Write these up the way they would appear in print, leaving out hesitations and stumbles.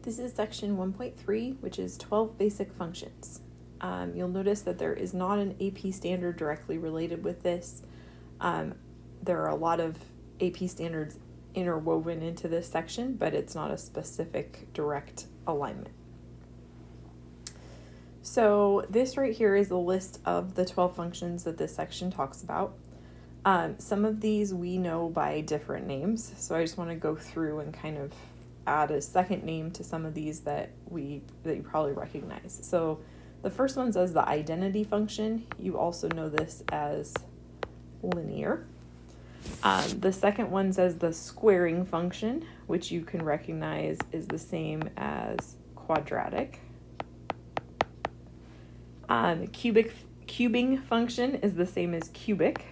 This is section 1.3, which is 12 basic functions. You'll notice that there is not an AP standard directly related with this. There are a lot of AP standards interwoven into this section, but it's not a specific direct alignment. So this right here is a list of the 12 functions that this section talks about. Some of these we know by different names, so I just want to go through and kind of add a second name to some of these that you probably recognize. So the first one says the identity function. You also know this as linear. The second one says the squaring function, which you can recognize is the same as quadratic. Cubing function is the same as cubic.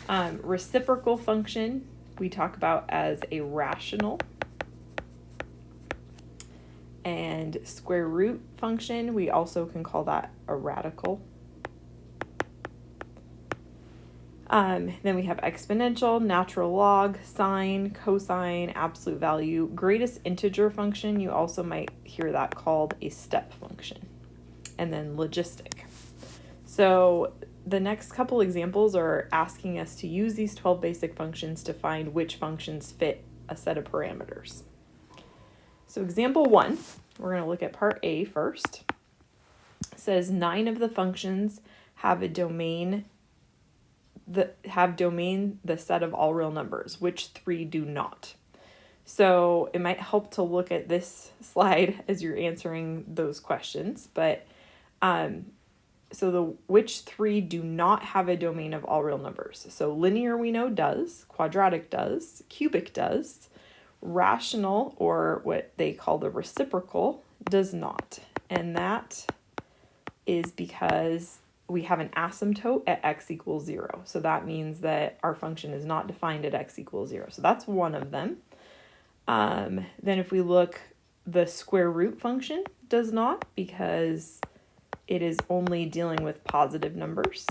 Reciprocal function we talk about as a rational. And square root function, we also can call that a radical. Then we have exponential, natural log, sine, cosine, absolute value. Greatest integer function, you also might hear that called a step function. And then logistic. So the next couple examples are asking us to use these 12 basic functions to find which functions fit a set of parameters. So example 1, we're going to look at part A first. It says 9 of the functions have a domain the set of all real numbers, which 3 do not. So it might help to look at this slide as you're answering those questions, but so which 3 do not have a domain of all real numbers? So linear we know does, quadratic does, cubic does, rational, or what they call the reciprocal, does not. And that is because we have an asymptote at x equals 0. So that means that our function is not defined at x equals 0. So that's one of them. Then if we look, the square root function does not, because it is only dealing with positive numbers.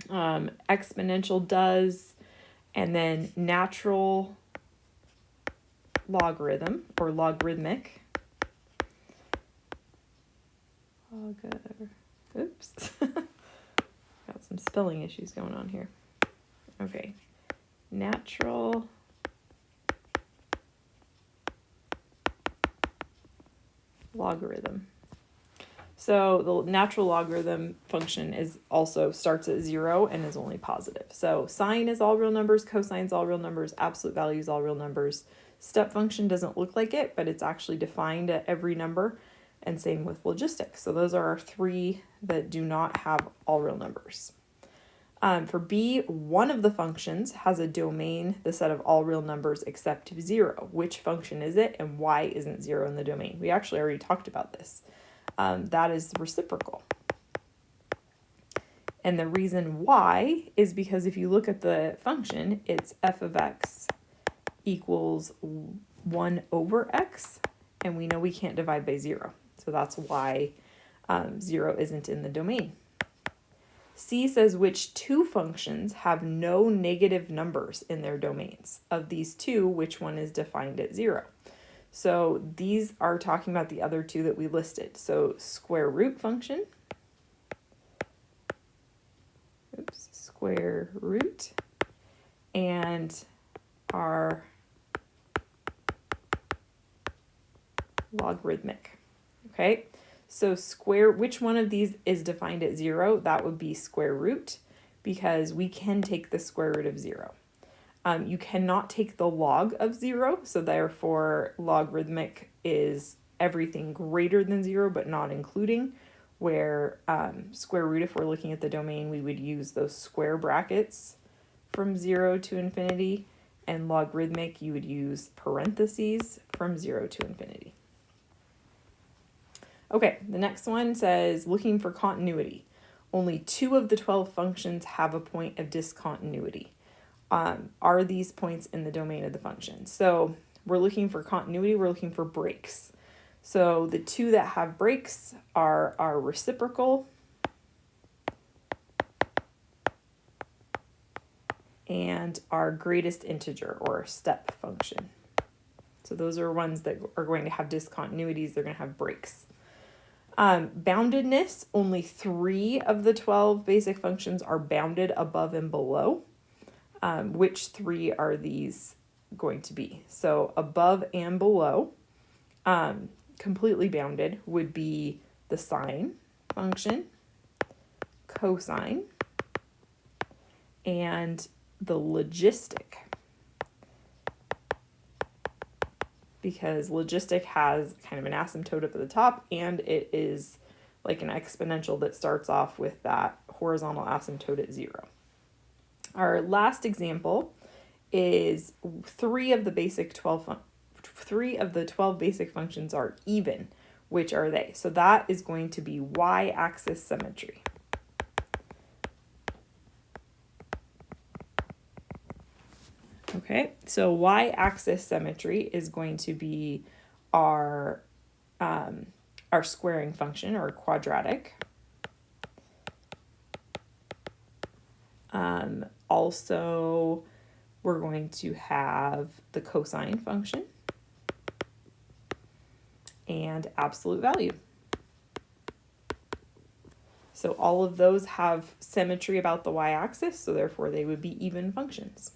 Exponential does, and then natural logarithm or logarithmic. Oops. Got some spelling issues going on here. Okay. Natural logarithm. So the natural logarithm function starts at 0 and is only positive. So sine is all real numbers, cosine is all real numbers, absolute value is all real numbers. Step function doesn't look like it, but it's actually defined at every number, and same with logistic. So those are our 3 that do not have all real numbers. For B, one of the functions has a domain, the set of all real numbers except 0. Which function is it, and why isn't 0 in the domain? We actually already talked about this. That is reciprocal. And the reason why is because if you look at the function, it's f of x equals 1 over x, and we know we can't divide by 0. So that's why 0 isn't in the domain. C says which 2 functions have no negative numbers in their domains. Of these 2, which one is defined at 0? So these are talking about the other 2 that we listed. So square root function, square root, and our logarithmic. Okay, so which one of these is defined at 0? That would be square root, because we can take the square root of 0. You cannot take the log of 0, so therefore logarithmic is everything greater than 0 but not including, where square root, if we're looking at the domain, we would use those square brackets from 0 to infinity, and logarithmic you would use parentheses from 0 to infinity. Okay, the next one says looking for continuity. Only 2 of the 12 functions have a point of discontinuity. Are these points in the domain of the function? So we're looking for continuity, we're looking for breaks. So the 2 that have breaks are our reciprocal and our greatest integer or step function. So So those are ones that are going to have discontinuities. They're going to have breaks. Boundedness, only 3 of the 12 basic functions are bounded above and below. Which 3 are these going to be? So above and below, completely bounded would be the sine function, cosine, and the logistic. Because logistic has kind of an asymptote up at the top, and it is like an exponential that starts off with that horizontal asymptote at 0. Our last example is 3 of the 12 basic functions are even. Which are they? So that is going to be y-axis symmetry. Okay, so y-axis symmetry is going to be our squaring function, or quadratic. Also, we're going to have the cosine function and absolute value. So all of those have symmetry about the y-axis, so therefore they would be even functions.